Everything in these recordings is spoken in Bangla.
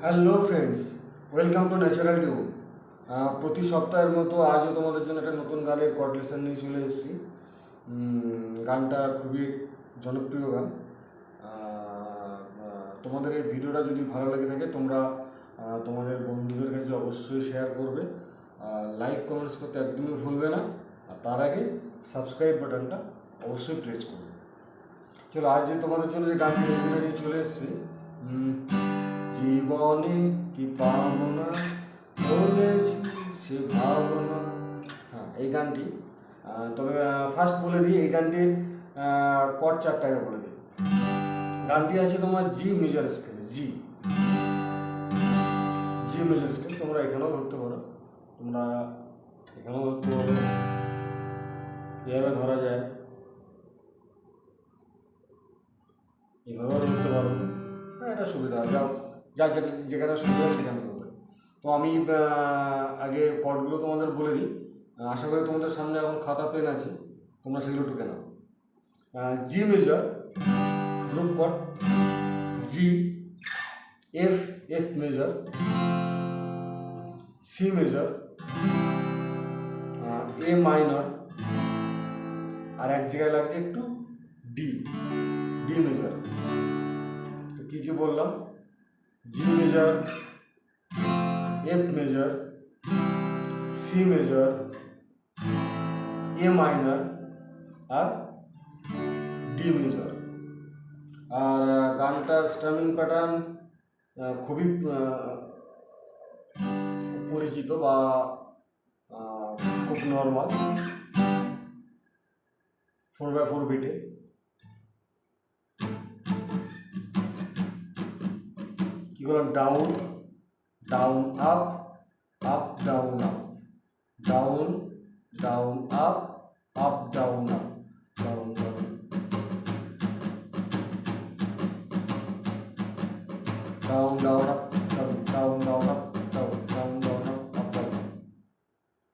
Hello friends, welcome to natural টিউ। প্রতি সপ্তাহের মতো আজও তোমাদের জন্য একটা নতুন গানের কর্ড লেসন নিয়ে চলে এসেছি। গানটা খুবই জনপ্রিয় গান। তোমাদের এই ভিডিওটা যদি ভালো লেগে থাকে তোমরা তোমাদের বন্ধুদের কাছে অবশ্যই শেয়ার করবে, লাইক কমেন্টস করতে একদমই ভুলবে না, আর তার আগে সাবস্ক্রাইব বাটনটা অবশ্যই প্রেস করবে। চলো, আজ যে তোমাদের জন্য যে গানটি লেসনটা নিয়ে চলে এসেছি, জীবনে কি পাবো না বলেছি সে ভাবনা। হ্যাঁ, এই গানটি তবে ফার্স্ট বলে দিই, এই গানটির কর্ড চারটাকে বলে দিই। গানটি আছে তোমার জি মেজর স্কেলে, জি মেজর স্কেল। তোমরা এখানেও ধরতে পারো, তোমরা এখানেও ধরতে পারো, এভাবে ধরা যায়, এভাবেও ধরতে পারো। হ্যাঁ, এটা সুবিধা, যাও যার যেটা যেখানে সুবিধা সেখানে করবে। তো আমি আগে কর্ডগুলো তোমাদের বলে দিই। আশা করি তোমাদের সামনে এখন খাতা পেন আছে, তোমরা সেগুলো টুকে নাও। জি major group cord, G, F major, C major, A minor, আর এক জায়গায় লাগছে একটু ডি মেজর। তো কী কী বললাম? G major, F major, C major, A minor আর ডি মেজর। আর গানটার স্ট্রামিং প্যাটার্ন খুবই পরিচিত বা খুব নর্মাল, 4/4 বিটে। কি করলাম? Down down up, up down up, down down up, up down up, down down, down down up, down down up, down down down up, up down.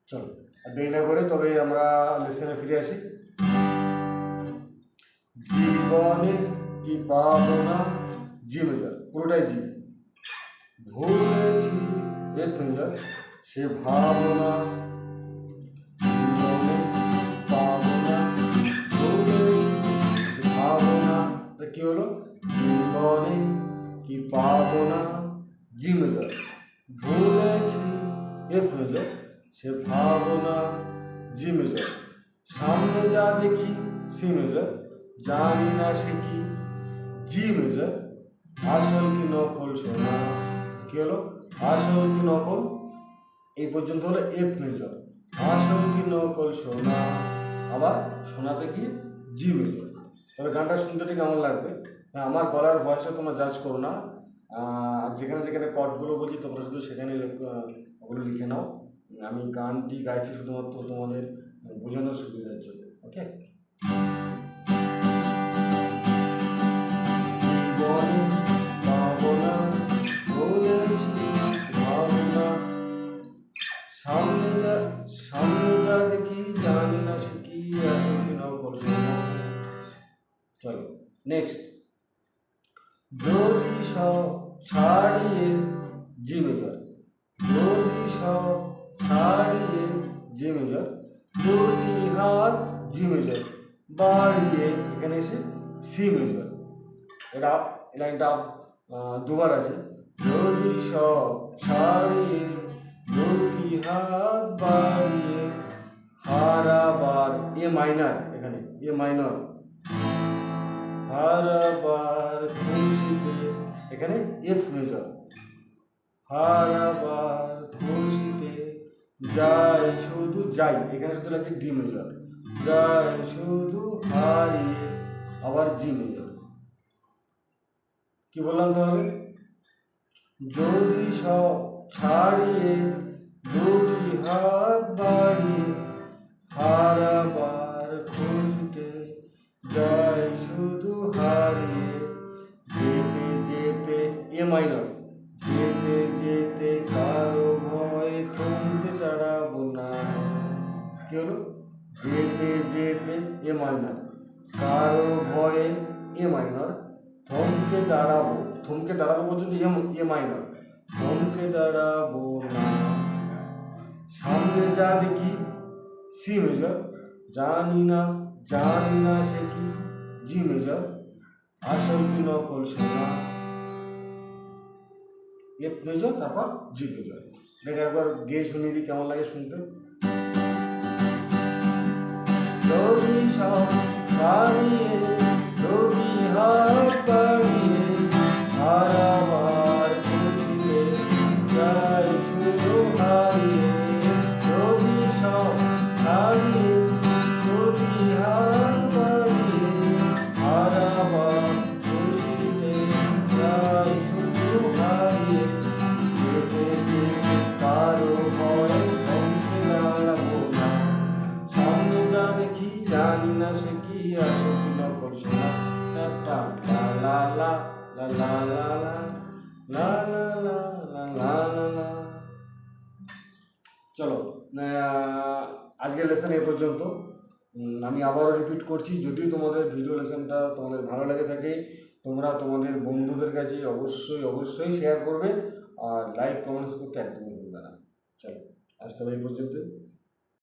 চলো, আর দেরি না করে তবে আমরা লেসনে ফিরে আসি। জীবনে কি পাবো না, জি মেজর, পুরোটাই জি। ভুলেছি এফ মেজর, সে ভাবনা, জীবনে পাবো না, ভুলেছি ভাবনা। কি হলো? জীবনে কি পাবো না, জি মেজর, ভুলেছি এফ মেজর, সে ভাবনা, জি মেজর, সামনে যা দেখি, সি মেজর, জানি না সে কি, জি মেজর, আসল কি নকল শোনা। কি হলো? আসল কি নকল, এই পর্যন্ত হলো এফ মেজর, আসল কি নকল শোনা, আবার শোনাতে কি জি মেজর। তবে গানটা শুনতে ঠিক কেমন লাগবে, আমার গলার ভয়েসে তোমরা জাজ করো না, যেখানে যেখানে কর্ডগুলো বলছি তোমরা শুধু সেখানে ওগুলো লিখে নাও। আমি গানটি গাইছি শুধুমাত্র তোমাদের বোঝানোর সুবিধার জন্য। ওকে, সামনে যা দেখি, জানি না শিখি, আসল কি নকল শোনা। চলো নেক্সট। যদি সব ছাড়িয়ে, জি মেজর, যদি সব ছাড়িয়ে, জি মেজর, দুটি হাত, জি মেজর, বাড়িয়ে, এখানে এসে সি মেজর। এটা লাইনটা দুবার আছে। যদি সব ছাড়িয়ে, দুটি হাত বাড়িয়ে, হারাবার, এ মাইনার, এখানে এ মাইনর, হারাবার খুশিতে, এখানে এফ মেজর, হারাবার খুশিতে, যায় শুধু, যাই, এখানে শুধু লাগছে ডি মেজর, যায় শুধু হারিয়ে, আবার জি মেজর। কি বললাম তাহলে? যদি সব ছাড়িয়ে, দুটি হাত বাড়িয়ে, হারাবার খুশিতে, যায় শুধু হারিয়ে, যেতে যেতে, এ মাইনর, যেতে যেতে কারো ভয় থমকে দাঁড়াবো না। কি হলো? যেতে যেতে, এ মাইনর, কারো ভয়ে, এ মাইনর, থমকে দাঁড়াবো পর্যন্ত এ মাইনর, থমকে দাঁড়াবো না। সামনে যা দেখি সি মেজর, জানি না সে কি জি মেজর, আসল কি নকল সে না। এফ মেজর, তারপর জি মেজর। এটা একবার গেয়ে শুনিয়ে দিই, কেমন লাগে শুনতে। রবি সব হারিয়ে, রবি হাত বাড়িয়ে, হারাবার খুশিতে যাই শুধু হারিয়ে। রবি সব হারিয়ে, রবি হাত বাড়িয়ে, হারাবার খুশিতে যাই শুধু হারিয়ে। যেতে যেতে কারো ভয়ে থমকে দাঁড়াবো না। সামনে যা দেখি জানি না সে কি আসল কি নকল সে না। লা লা লা লা লা লা লা লা লা লা লা লা লা। চলো, আজকের লেসন এ পর্যন্ত। আমি আবারও রিপিট করছি, যদিও তোমাদের ভিডিও লেসনটা তোমাদের ভালো লেগে থাকে, তোমরা তোমাদের বন্ধুদের কাছে অবশ্যই শেয়ার করবে, আর লাইক কমেন্টস করতে একদমই ভুলবে না। চলো, আজ তবে এই পর্যন্ত।